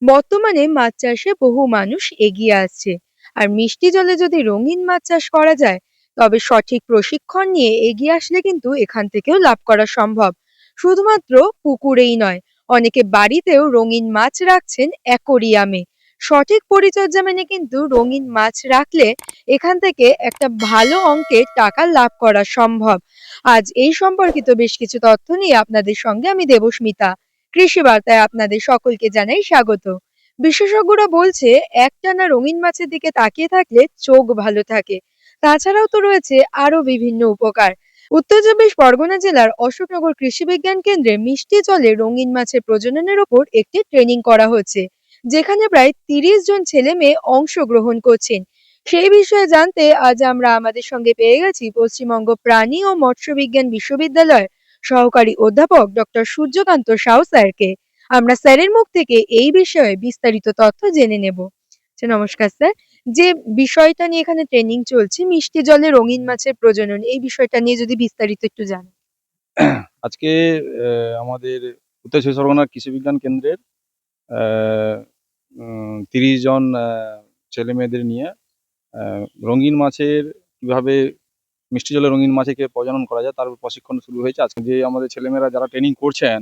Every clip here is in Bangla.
বর্তমানে মাছ চাষে বহু মানুষ এগিয়ে আসছে। আর মিষ্টি জলে যদি রঙিন মাছ চাষ করা যায়, তবে সঠিক প্রশিক্ষণ নিয়ে এগিয়ে আসলে কিন্তু এখান থেকেও লাভ করা সম্ভব। শুধুমাত্র পুকুরেই নয়, অনেকে বাড়িতেও রঙিন মাছ রাখছেন অ্যাকোরিয়ামে। সঠিক পরিচর্যা মেনে কিন্তু রঙিন মাছ রাখলে এখান থেকে একটা ভালো অঙ্কের টাকা লাভ করা সম্ভব। আজ এই সম্পর্কিত বেশ কিছু তথ্য নিয়ে আপনাদের সঙ্গে আমি দেবস্মিতা। কৃষি বার্তায় আপনাদের সকলকে জানাই স্বাগত। বিশেষজ্ঞরা বলছে একটানা রঙিন মাছের দিকে তাকিয়ে থাকলে চোখ ভালো থাকে। তাছাড়াও তো রয়েছে আরো বিভিন্ন উপকার। উত্তর চব্বিশ পরগনা জেলার অশোকনগর কৃষি বিজ্ঞান কেন্দ্রে মিষ্টি জলে রঙিন মাছের প্রজননের ওপর একটি ট্রেনিং করা হচ্ছে, যেখানে প্রায় 30 জন ছেলে মেয়ে অংশগ্রহণ করছেন। সেই বিষয়ে জানতে আজ আমরা আমাদের সঙ্গে পেয়ে গেছি পশ্চিমবঙ্গ প্রাণী ও মৎস্য বিজ্ঞান বিশ্ববিদ্যালয়ের সহকারী অধ্যাপক ডক্টর সূর্যকান্ত সাউ স্যারকে। আমরা স্যারের মুখ থেকে এই বিষয়ে বিস্তারিত তথ্য জেনে নেব। নমস্কার স্যার। যে বিষয়টা নিয়ে এখানে ট্রেনিং চলছে, মিষ্টি জলে রঙিন মাছের প্রজনন, এই বিষয়টা নিয়ে যদি বিস্তারিত একটু জানেন। আজকে আমাদের উত্তর চব্বিশ পরগনা কৃষি বিজ্ঞান কেন্দ্রের 30 জন ছেলে মেয়েদের নিয়ে রঙিন মাছের কিভাবে মিষ্টি জলে রঙিন মাছকে প্রজনন করা যায় তার প্রশিক্ষণ শুরু হয়েছে। আজকে যে আমাদের ছেলেমেয়েরা যারা ট্রেনিং করছেন,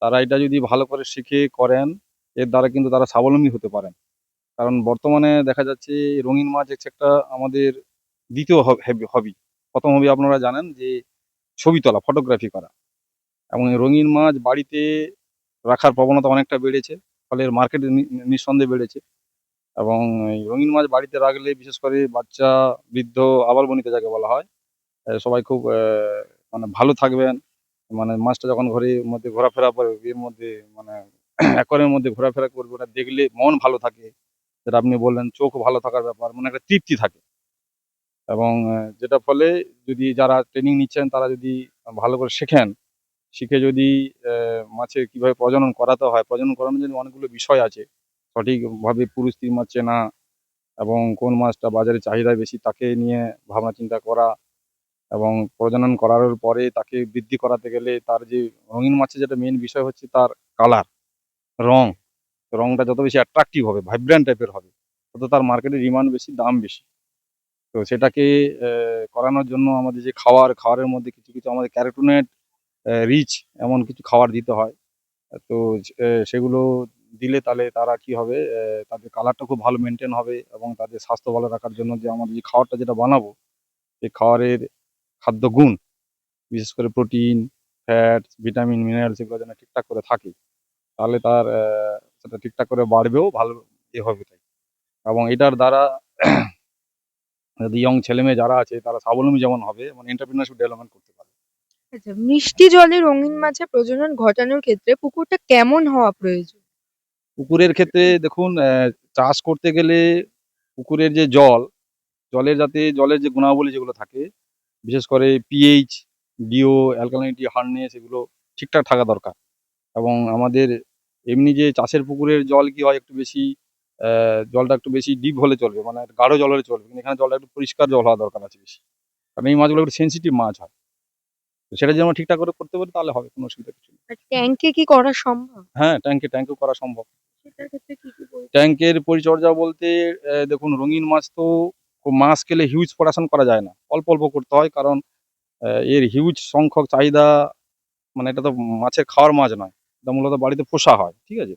তারা এটা যদি ভালো করে শিখে করেন, এর দ্বারা কিন্তু তারা স্বাবলম্বী হতে পারেন। কারণ বর্তমানে দেখা যাচ্ছে রঙিন মাছ হচ্ছে একটা আমাদের দ্বিতীয় হবি। প্রথম হবি আপনারা জানেন যে ছবি তোলা, ফটোগ্রাফি করা। এবং এই রঙিন মাছ বাড়িতে রাখার প্রবণতা অনেকটা বেড়েছে, ফলে এর মার্কেট নিঃসন্দেহে বেড়েছে। এবং এই রঙিন মাছ বাড়িতে রাখলে বিশেষ করে বাচ্চা, বৃদ্ধ, আবালবনিতা যাকে বলা হয়, সবাই খুব মানে ভালো থাকবেন। মানে মাছটা যখন ঘরের মধ্যে ঘোরাফেরা করে, এর মধ্যে মানে অ্যাকোয়ারিয়ামের মধ্যে ঘোরাফেরা করবে, ওটা দেখলে মন ভালো থাকে। যেটা আপনি বললেন, চোখ ভালো থাকার ব্যাপার, মানে একটা তৃপ্তি থাকে। এবং যেটার ফলে যদি যারা ট্রেনিং নিচ্ছেন তারা যদি ভালো করে শেখেন, শিখে যদি মাছের কিভাবে প্রজনন করাতে হয়, প্রজনন করানোর জন্য অনেকগুলো বিষয় আছে। সঠিকভাবে পুরুষ স্ত্রী মাছ চেনা এবং কোন মাছটা বাজারে চাহিদা বেশি তাকে নিয়ে ভাবনা চিন্তা করা, এবং প্রজনন করানোর পরে তাকে বৃদ্ধি করাতে গেলে তার যে রঙিন মাছের যেটা মেইন বিষয় হচ্ছে তার কালার, রং। রংটা যত বেশি অ্যাট্রাকটিভ হবে, ভাইব্রেন্ট টাইপের হবে, তত তার মার্কেটে ডিমান্ড বেশি, দাম বেশি। তো সেটাকে করানোর জন্য আমাদের যে খাওয়ারের মধ্যে কিছু কিছু আমাদের ক্যারোটিনয়েড রিচ এমন কিছু খাবার দিতে হয়। তো সেগুলো দিলে তাহলে তারা কি হবে, তাদের কালারটা খুব ভালো মেনটেন হবে, এবং তাদের স্বাস্থ্য ভালো রাখার জন্য যে আমাদের যে খাবারটা যেটা বানাবো, সেই খাবারের খাদ্য গুণ, বিশেষ করে প্রোটিন, ফ্যাটস, ভিটামিন, মিনারেলস এগুলো যেন ঠিকঠাক করে থাকে। তাহলে তার সেটা ঠিকঠাক করে বাড়বেও, ভালো হবে তাই। এবং এটার দ্বারা ইয়ং ছেলেমেয়ে যারা আছে তারা স্বাবলম্বী যেমন হবে, এবং এন্টারপ্রেনারশিপ ডেভেলপমেন্ট করতে পারবে। আচ্ছা, মিষ্টি জলে রঙিন মাছের প্রজনন ঘটানোর ক্ষেত্রে পুকুরটা কেমন হওয়া প্রয়োজন? পুকুরের ক্ষেত্রে দেখুন, চাষ করতে গেলে পুকুরের যে জলের যাতে জলের যে গুণাবলী যেগুলো থাকে, বিশেষ করে পিএইচ, ডিও, অ্যালকালিনিটি, হার্ডনেস, এগুলো ঠিকঠাক থাকা দরকার। এবং আমাদের এমনি যে চাষের পুকুরের জল কি হয়, একটু বেশি জলটা একটু বেশি ডিপ হলে চলবে, মানে গাঢ় জল হলে চলবে, কিন্তু এখানে জলটা একটু পরিষ্কার জল হওয়া দরকার আছে বেশি। কারণ এই মাছগুলো একটু সেনসিটিভ মাছ হয়। তো সেটা যদি আমরা ঠিকঠাক করে করতে পারি তাহলে হবে, কোনো অসুবিধা কিছু নেই। আর ট্যাঙ্কে কি করা সম্ভব? হ্যাঁ, ট্যাঙ্কেও করা সম্ভব। সেটার ক্ষেত্রে কি কি ট্যাঙ্কের পরিচর্যা বলতে দেখুন, রঙিন মাছ তো মাছ স্কেলে হিউজ প্রোডাকশন করা যায় না, অল্প অল্প করতে হয়। কারণ এর হিউজ সংখ্যক চাহিদা, মানে এটা তো মাছের খাওয়ার মাছ নয়, এটা মূলত বাড়িতে পোষা হয়, ঠিক আছে?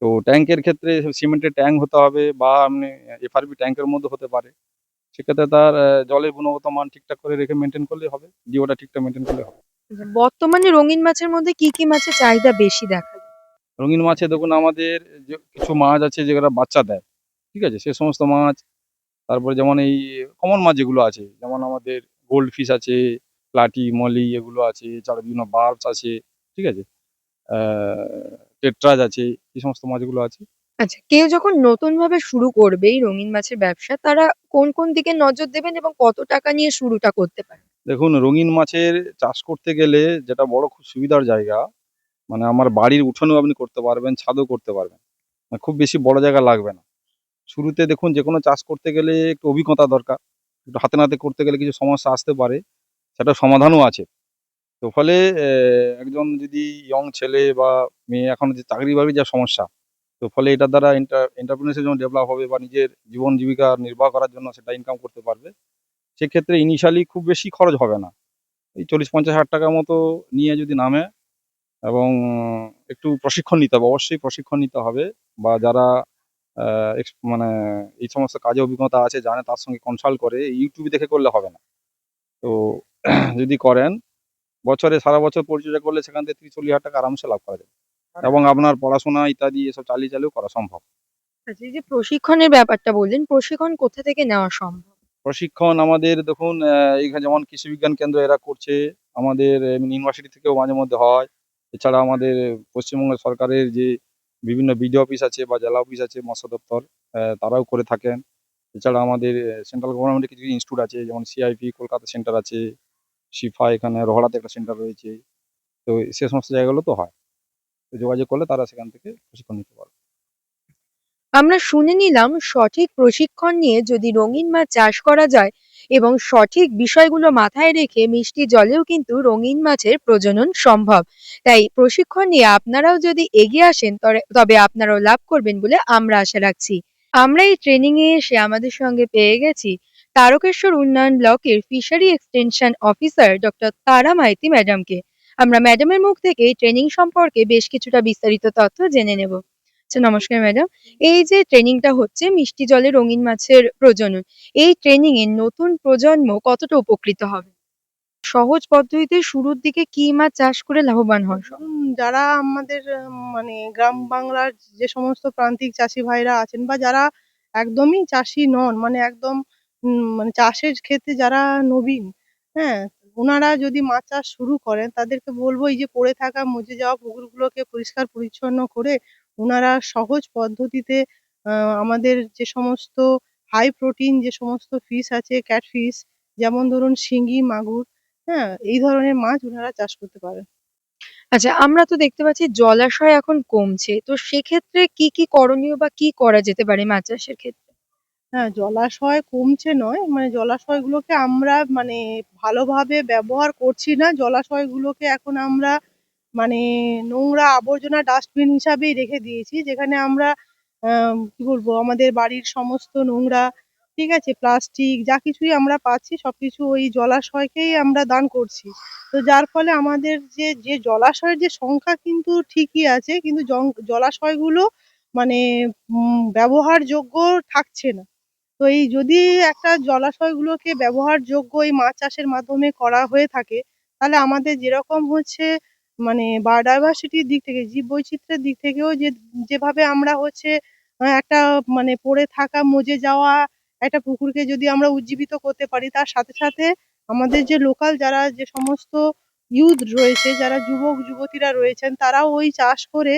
তো ট্যাঙ্কের ক্ষেত্রে সিমেন্টের ট্যাঙ্ক হতে হবে, বা আপনি এফআরপি ট্যাঙ্কের মধ্যে হতে পারে। সেক্ষেত্রে তার জলের গুণগত মান ঠিকঠাক করে রেখে মেনটেন করলেই হবে, ডিওটা ঠিকঠাক মেনটেন করলে হবে। বর্তমানে রঙিন মাছের মধ্যে কি কি মাছের চাহিদা বেশি দেখা যায়? রঙিন মাছে দেখুন, আমাদের যে কিছু মাছ আছে যেগুলো বাচ্চা দেয়, ঠিক আছে? সে সমস্ত মাছ। তারপরে যেমন এই কমন মাছ যেগুলো আছে, যেমন আমাদের গোল্ড ফিশ আছে, প্লাটি, মলি, এগুলো আছে। এছাড়া বিভিন্ন বার্বস আছে, ঠিক আছে? টেট্রাজ আছে, এই সমস্ত মাছগুলো আছে। আচ্ছা, কেউ যখন নতুন ভাবে শুরু করবে এই রঙিন মাছের ব্যবসা, তারা কোন কোন দিকে নজর দেবেন এবং কত টাকা নিয়ে শুরুটা করতে পারে? দেখুন, রঙিন মাছের চাষ করতে গেলে যেটা বড় খুব সুবিধার জায়গা, মানে আমার বাড়ির উঠোনেও আপনি করতে পারবেন, ছাদেও করতে পারবেন। মানে খুব বেশি বড় জায়গা লাগবে না। শুরুতে দেখুন, যেকোনো চাষ করতে গেলে একটু অভিজ্ঞতা দরকার। একটু হাতে নাতে করতে গেলে কিছু সমস্যা আসতে পারে, সেটার সমাধানও আছে। তো ফলে একজন যদি ইয়ং ছেলে বা মেয়ে, এখন যে চাকরি-বাকরির যা সমস্যা, তো তো ফলে এটার দ্বারা এন্টারপ্রেনিউরশিপ যেমন ডেভেলপ হবে বা নিজের জীবন জীবিকা নির্বাহ করার জন্য সেটা ইনকাম করতে পারবে। সেক্ষেত্রে ইনিশিয়ালি খুব বেশি খরচ হবে না। এই 40-50 হাজার টাকার মতো নিয়ে যদি নামে এবং একটু প্রশিক্ষণ নিতে হবে, অবশ্যই প্রশিক্ষণ নিতে হবে বা যারা মানে এই সমস্ত কাজে অভিজ্ঞতা আছে জানে তার সঙ্গে কনসাল্ট করে ইউটিউব দেখে করলে হবে না। তো যদি করেন বছরে সারা বছর পরিচর্যা করলে সেখান থেকে 30-40 হাজার টাকা আরামসে লাভ করা যাবে এবং আপনার পড়াশোনা ইত্যাদি এসব চালিয়ে করা সম্ভব। আচ্ছা, এই যে প্রশিক্ষণের ব্যাপারটা বললেন, প্রশিক্ষণ কোথা থেকে নেওয়া সম্ভব? প্রশিক্ষণ আমাদের দেখুন এইখানে যেমন কৃষি বিজ্ঞান কেন্দ্র এরা করছে, আমাদের ইউনিভার্সিটি থেকেও মাঝে মধ্যে হয়। এছাড়া আমাদের পশ্চিমবঙ্গ সরকারের যে বিভিন্ন বিডিও অফিস আছে বা জেলা অফিস আছে মৎস্য দপ্তর তারাও করে থাকেন। এছাড়া আমাদের সেন্ট্রাল গভর্নমেন্টের কিছু ইনস্টিটিউট আছে যেমন সিআইপি কলকাতা সেন্টার আছে, শিফা এখানে রোহড়াতে একটা সেন্টার রয়েছে। তো সে সমস্ত জায়গাগুলো তো হয়। তো যোগাযোগ করলে তারা সেখান থেকে প্রশিক্ষণ নিতে পারবে। আমরা শুনে নিলাম সঠিক প্রশিক্ষণ নিয়ে যদি রঙিন মাছ চাষ করা যায় এবং সঠিক বিষয়গুলো মাথায় রেখে মিষ্টি জলেও কিন্তু রঙিন মাছের প্রজনন সম্ভব। তাই প্রশিক্ষণ নিয়ে আপনারাও যদি এগিয়ে আসেন তবে আপনারাও লাভ করবেন বলে আমরা আশা রাখছি। আমরা এই ট্রেনিং এ এসে আমাদের সঙ্গে পেয়ে গেছি তারকেশ্বর উন্নয়ন ব্লকের ফিশারি এক্সটেনশন অফিসার ডক্টর তারা মাইতি ম্যাডামকে। আমরা ম্যাডামের মুখ থেকে এই ট্রেনিং সম্পর্কে বেশ কিছুটা বিস্তারিত তথ্য জেনে নেব। আচ্ছা, নমস্কার ম্যাডাম। এই যে ট্রেনিংটা হচ্ছে মিষ্টি জলে রঙিন মাছের প্রজনন, এই ট্রেনিং এ নতুন প্রজন্ম কতটা উপকৃত হবে? সহজ পদ্ধতিতে শুরুর দিকে কি মাছ চাষ করে লাভবান হয় সব? যারা আমাদের মানে গ্রাম বাংলার যে সমস্ত প্রান্তিক চাষি ভাইরা আছেন বা যারা একদমই চাষি নন, মানে একদম মানে চাষের ক্ষেত্রে যারা নবীন, হ্যাঁ? ওনারা যদি মাছ চাষ শুরু করেন তাদেরকে বলবো এই যে পড়ে থাকা মজে যাওয়া পুকুরগুলোকে পরিষ্কার পরিচ্ছন্ন করে ওনারা সহজ পদ্ধতিতে আমাদের যে সমস্ত হাই প্রোটিন যে সমস্ত ফিশ আছে, ক্যাটফিশ, যেমন ধরুন শিঙি, মাগুর, হ্যাঁ? এই ধরনের মাছ ওনারা চাষ করতে পারেন। আচ্ছা, আমরা তো দেখতে পাচ্ছি জলাশয় এখন কমছে। তো সেক্ষেত্রে কি, কি করণীয় বা কি করা যেতে পারে মাছ চাষের ক্ষেত্রে? হ্যাঁ, জলাশয় কমছে নয়, মানে জলাশয়গুলোকে আমরা মানে ভালোভাবে ব্যবহার করছি না। জলাশয়গুলোকে এখন আমরা মানে নোংরা আবর্জনা ডাস্টবিন হিসাবেই রেখে দিয়েছি। যেখানে আমরা কি বলবো, আমাদের বাড়ির সমস্ত নোংরা, ঠিক আছে? প্লাস্টিক যা কিছুই আমরা পাচ্ছি সবকিছু ওই জলাশয়কেই আমরা দান করছি। তো যার ফলে আমাদের যে জলাশয়ের যে সংখ্যা কিন্তু ঠিকই আছে, কিন্তু জলাশয়গুলো মানে ব্যবহারযোগ্য থাকছে না। তো এই যদি একটা জলাশয়গুলোকে ব্যবহারযোগ্য এই মাছ চাষের মাধ্যমে করা হয়ে থাকে, তাহলে আমাদের যেরকম হচ্ছে মানে বায়োডাইভার্সিটির দিক থেকে, জীববৈচিত্র্যের দিক থেকেও যেভাবে আমরা হচ্ছে একটা মানে পড়ে থাকা মজে যাওয়া একটা পুকুরকে যদি আমরা উজ্জীবিত করতে পারি, তার সাথে সাথে আমাদের যে লোকাল যারা যে সমস্ত ইউথ রয়েছে, যারা যুবক-যুবতীরা রয়েছেন, তারাও ওই চাষ করে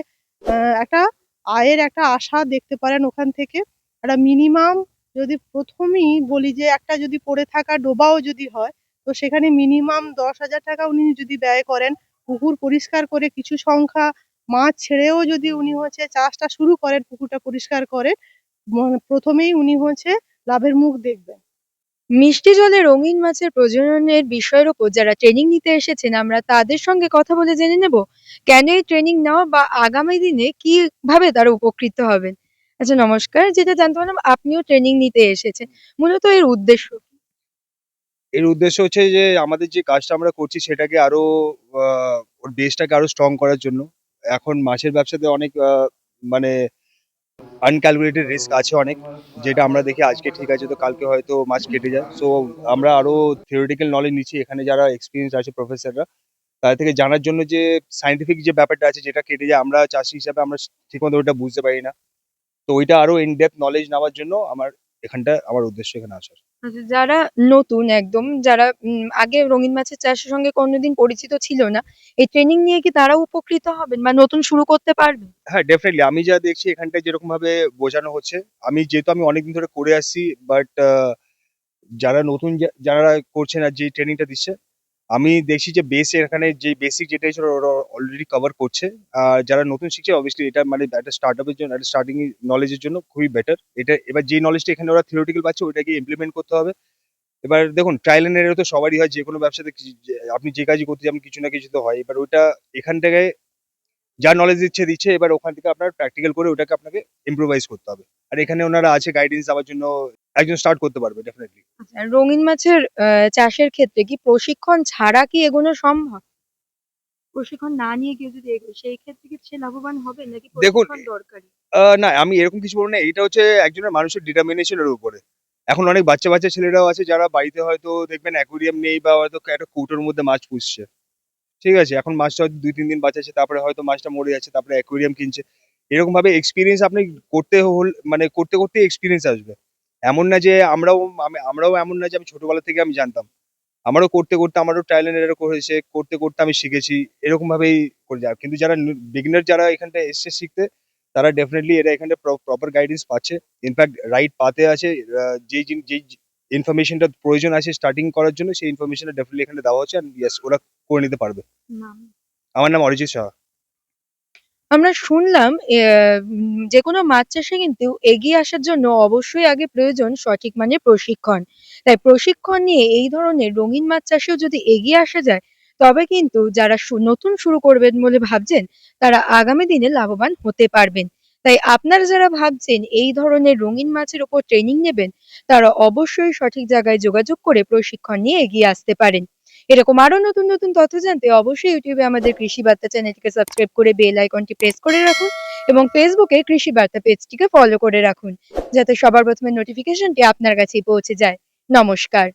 একটা আয়ের একটা আশা দেখতে পারেন ওখান থেকে। একটা মিনিমাম যদি প্রথমেই বলি যে একটা যদি পড়ে থাকা ডোবাও যদি হয়, তো সেখানে মিনিমাম ১০,০০০ টাকা উনি যদি ব্যয় করেন, পুকুর পরিষ্কার করে কিছু সংখ্যা মাছ ছেড়েও যদি উনি হচ্ছে চাষটা শুরু করেন, পুকুরটা পরিষ্কার করে, প্রথমেই উনি হচ্ছে লাভের মুখ দেখবেন। মিষ্টি জলে রঙিন মাছের প্রজননের বিষয়ের উপর যারা ট্রেনিং নিতে এসেছেন আমরা তাদের সঙ্গে কথা বলে জেনে নেব কেন এই ট্রেনিং নেওয়া বা আগামী দিনে কিভাবে তারা উপকৃত হবেন। আচ্ছা, নমস্কার। যেটা জানতে পারলাম আপনিও ট্রেনিং নিতে এসেছেন। মূলত এর উদ্দেশ্য কি? এর উদ্দেশ্য হচ্ছে যে আমাদের যে কাজটা আমরা করছি সেটাকে আরো ওর বেসটাকে আরো স্ট্রং করার জন্য। এখন মাছের ব্যবসাতে অনেক মানে আনক্যালকুলেটেড রিস্ক আছে অনেক। যেটা আমরা দেখি আজকে ঠিক আছে তো কালকে হয়তো মাছ কেটে যায়। সো আমরা আরো থিওরিটিক্যাল নলেজ নিচ্ছি এখানে যারা এক্সপেরিয়েন্স আছে প্রফেসররা। তাদের থেকে জানার জন্য যে সায়েন্টিফিক যে ব্যাপারটা আছে যেটা কেটে যায় আমরা চাষী হিসাবে আমরা ঠিকমতো ওটা বুঝতে পারি না। তো ওইটা আরো ইন ডেপথ নলেজ নেওয়ার জন্য আমার উদ্দেশ্য এখানে আসার। আচ্ছা, যারা নতুন একদম যারা আগে রঙিন মাছের চাষের সঙ্গে কোনোদিন পরিচিত ছিল না, এই ট্রেনিং নিয়ে কি তারাও উপকৃত হবেন বা নতুন শুরু করতে পারবেন? হ্যাঁ, ডেফিনিটলি আমি যা দেখছি এখানটায় যেরকম ভাবে বোঝানো হচ্ছে, যেহেতু আমি অনেকদিন ধরে করে আসছি, বাট যারা নতুন যারা করছেন আর যে ট্রেনিংটা দিচ্ছে, আমি দেখছি যে এখানে যে বেসিক যেটা ছিল ওরা অলরেডি কভার করছে। আর যারা নতুন শিখছে অবভিয়াসলি এটা মানে একটা স্টার্টআপের জন্য, একটা স্টার্টিং নলেজের জন্য খুবই বেটার। এটা এবার যে নলেজটা এখানে ওরা থিওরিটিক্যাল পাচ্ছে ওইটাকে ইমপ্লিমেন্ট করতে হবে। এবার দেখুন ট্রায়াল এন্ড এরর তো সবারই হয়, যেকোনো ব্যবসাতে আপনি যে কাজই করতে যাবেন কিছু না কিছু তো হয়। এবার ওইটা এখান থেকে যা নলেজ দিচ্ছে এবার ওখান থেকে আপনার প্র্যাকটিক্যাল করে ওটাকে আপনাকে ইম্প্রোভাইজ করতে হবে। আর এখানে ওনারা আছে গাইডেন্স দেওয়ার জন্য, একজন স্টার্ট করতে পারবে ডেফিনেটলি। আচ্ছা, রঙিন মাছের চাষের ক্ষেত্রে কি প্রশিক্ষণ ছাড়া কি এগোনো সম্ভব? প্রশিক্ষণ না নিয়ে কেউ যদি এগোয় সেই ক্ষেত্রে কি সে লাভবান হবে নাকি দেখুন, প্রশিক্ষণ দরকারি? না আমি এরকম কিছু বলবো না। এটা হচ্ছে একজনের মানুষের ডিটারমিনেশনের উপরে। এখন অনেক বাচ্চা ছেলেরাও আছে যারা বাড়িতে হয়তো দেখবেন অ্যাকুয়ারিয়াম নেই বা হয়তো একটা কৌটোর মধ্যে মাছ পুষছে। ঠিক আছে? এখন মাছটা হয়তো ২-৩ দিন বাঁচাচ্ছে, তারপরে হয়তো মাছটা মরে যাচ্ছে, তারপরে অ্যাকুয়ারিয়াম কিনছে। এরকম ভাবে এক্সপেরিয়েন্স আপনি করতে এক্সপেরিয়েন্স আসবে। এমন না যে আমরাও এমন না যে আমি ছোটবেলা থেকে আমি জানতাম। আমারও করতে আমারও ট্রায়াল এন্ড এরর হয়েছে। করতে আমি শিখেছি। এরকম ভাবেই করে যাওয়া। কিন্তু যারা বিগিনার যারা এখানটায় এসছে শিখতে, তারা ডেফিনিটলি এরা এখানটায় প্রপার গাইডেন্স পাচ্ছে। ইনফ্যাক্ট রাইট পাথে আছে। যেই ইনফরমেশনটা প্রয়োজন আছে স্টার্টিং করার জন্য, সেই ইনফরমেশনটা ডেফিনিটলি এখানে দেওয়া হচ্ছে। অ্যান্ড ইয়েস, ওরা করে নিতে পারবে। নাম? আমার নাম অরিজিৎ সাহা। আমরা শুনলাম যেকোনো মাছ চাষে কিন্তু এগিয়ে আসার জন্য অবশ্যই আগে প্রয়োজন সঠিক মানের প্রশিক্ষণ। তাই প্রশিক্ষণ নিয়ে এই ধরনের রঙিন মাছ চাষেও যদি এগিয়ে আসা যায়, তবে কিন্তু যারা নতুন শুরু করবেন বলে ভাবছেন, তারা আগামী দিনে লাভবান হতে পারবেন। তাই আপনারা যারা ভাবছেন এই ধরনের রঙিন মাছের উপর ট্রেনিং নেবেন, তারা অবশ্যই সঠিক জায়গায় যোগাযোগ করে প্রশিক্ষণ নিয়ে এগিয়ে আসতে পারেন। এরকম আরো নতুন নতুন তথ্য জানতে অবশ্যই ইউটিউবে আমাদের কৃষি বার্তা চ্যানেলটিকে সাবস্ক্রাইব করে বেল আইকনটি প্রেস করে রাখুন এবং ফেসবুকে কৃষি বার্তা পেজটিকে ফলো করে রাখুন, যাতে সবার প্রথমে নোটিফিকেশনটি আপনার কাছেই পৌঁছে যায়। নমস্কার।